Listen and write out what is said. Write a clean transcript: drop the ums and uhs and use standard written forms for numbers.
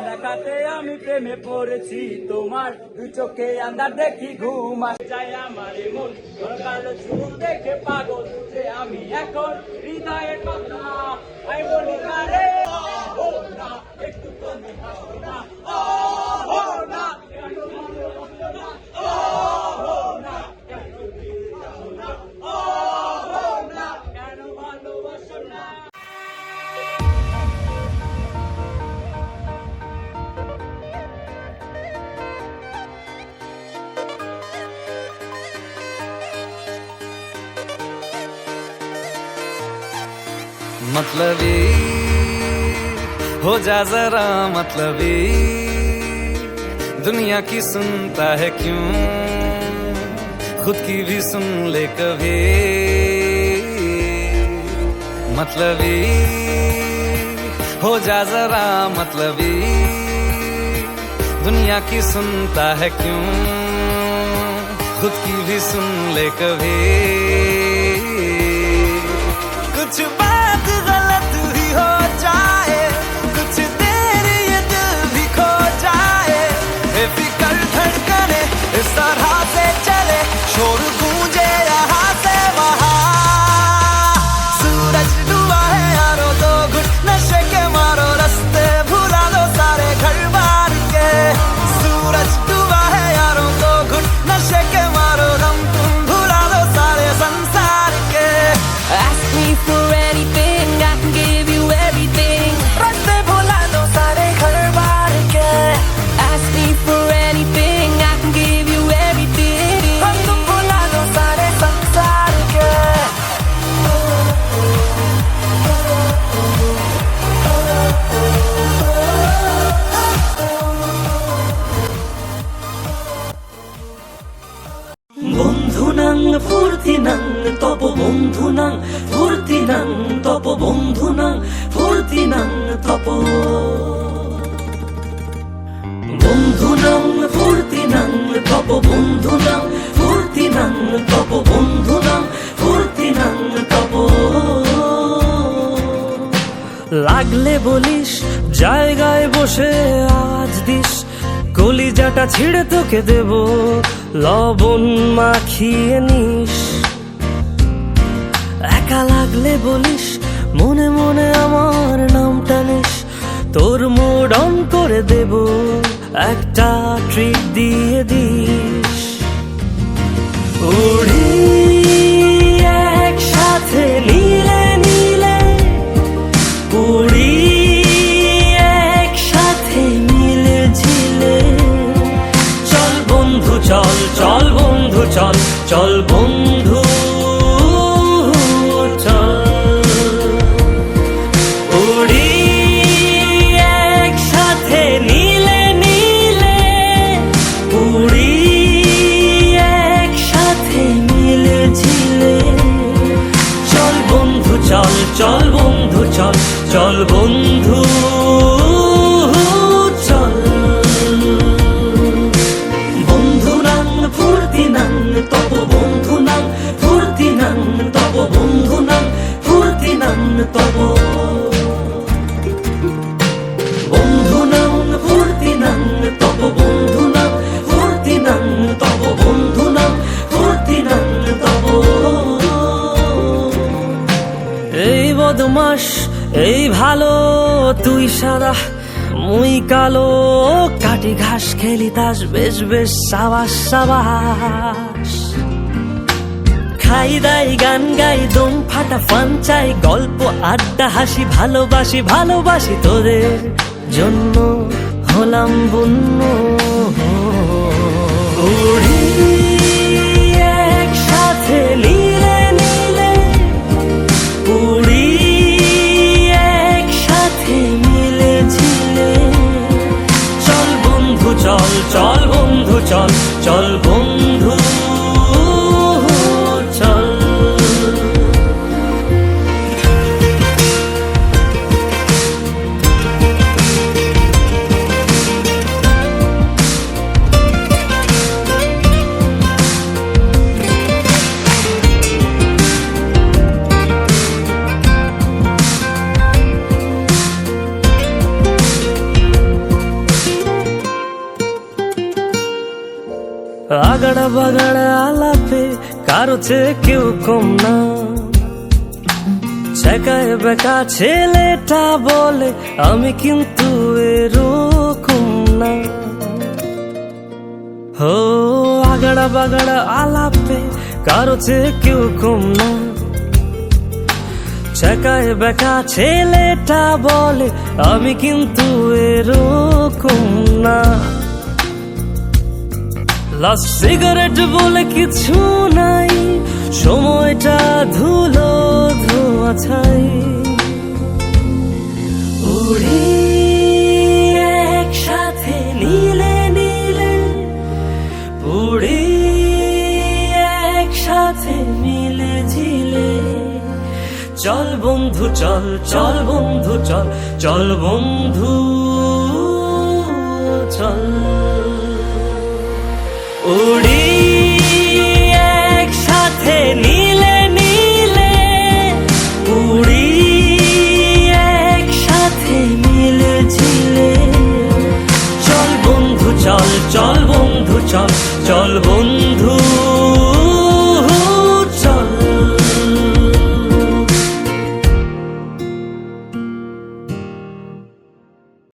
দেখাতে আমি প্রেমে পড়েছি তোমার দু চোখে আন্দার দেখি ঘুম যায় আমার মন কালো চুল দেখে পাগল যে আমি এখন হৃদয়ের কথা আমি বলি না রে না একটু তুমি হাসো না না কেন ভালোবাসো না मतलबी हो जा जरा मतलबी दुनिया की सुनता है क्यों खुद की भी सुन ले कभी मतलबी हो जा जरा मतलबी दुनिया की सुनता है क्यों खुद की भी सुन ले कभी कुछ बात गलत ही हो जाए कुछ देर ये दिल भी खो जाए बेफिक्र धड़कने इस तरह से चले शोर गूंजे यहाँ से वहाँ सूरज डूबा है यारो तो घुट नशे के मारो रास्ते भुला दो सारे घर बार के सूरज डूबा है यारो तो घुट नशे के मारो दम तुम भुला दो सारे संसार के Ask me for anything, I can give you everything. रास्ते भुला दो सारे घर बार के Ask me for anything, I can give you everything. तुम भुला दो सारे संसार के বন্ধুনাং ফুর্তিনাং তপ বন্ধুনাং ফুর্তিনাং তপ বন্ধুনাং ফুর্তিনাং তপ বন্ধুনাং ফুর্তিনাং তপ বন্ধুনাং ফুর্তিনাং তপ বন্ধুনাং ফুর্তিনাং তপ লাগলে বলিস জায়গায় বসে আওয়াজ দিস কলিজাটা ছিঁড়ে তোকে দেব লবণ মাখিয়ে নিস একা লাগলে বলিস মনে মনে আমার নামটা নিস তোর মুড অন করে দেব একটা ট্রিট দিয়ে দিস উড়ি একসাথে নীলে নীলে উড়ি একসাথে মিলে ঝিলে চল বন্ধু চল চল বন্ধু চল চল বন্ধু চল উড়ি একসাথে নীলে নীলে উড়ি একসাথে মিলে ঝিলে চল বন্ধু চল চল বন্ধু চল চল বন্ধু চল বন্ধুনাং ফুর্তিনাং তপ বন্ধুনাং ফুর্তিনাং তপ বন্ধুনাং ফুর্তিনাং তপ বন্ধুনাং ফুর্তিনাং তপ বন্ধুনাং ফুর্তিনাং তপ বন্ধুনাং ফুর্তিনাং তপ এই বদমাস এই ভালো তুই সাদা মুই কালো কাটি ঘাস খেলি তাস বেশ বেশ সাবাস সাবাস খাই দাই গান গাই দম ফাটা ফান চাই গল্প আড্ডা হাসি ভালোবাসি ভালোবাসি তোদের জন্য হলাম বন্য উড়ি একসাথে নীলে চল চল বন্ধু চল। আগাড়া বাগাড়া আলাপে কারো চেয়ে কেউ কম না, ছেকায় বেকা ছেলেটা বলে আমি কিন্তু এরকম না। হো আগাড়া বাগাড়া আলাপে কারো চেয়ে কেউ কম না, ছেকায় বেকা ছেলেটা বলে আমি কিন্তু এরকম না। লাস্ট সিগারেট বলে কিছু নাই, সময়টা ধুলো ধোয়া ছাই। উড়ি একসাথে নীলে নীলে, উড়ি একসাথে মিলে ঝিলে। চল বন্ধু চল চল বন্ধু চল চল বন্ধু চল। উড়ি একসাথে নীলে নীলে, উড়ি একসাথে মিলে ঝিলে। চল বন্ধু চল চল বন্ধু চল চল বন্ধু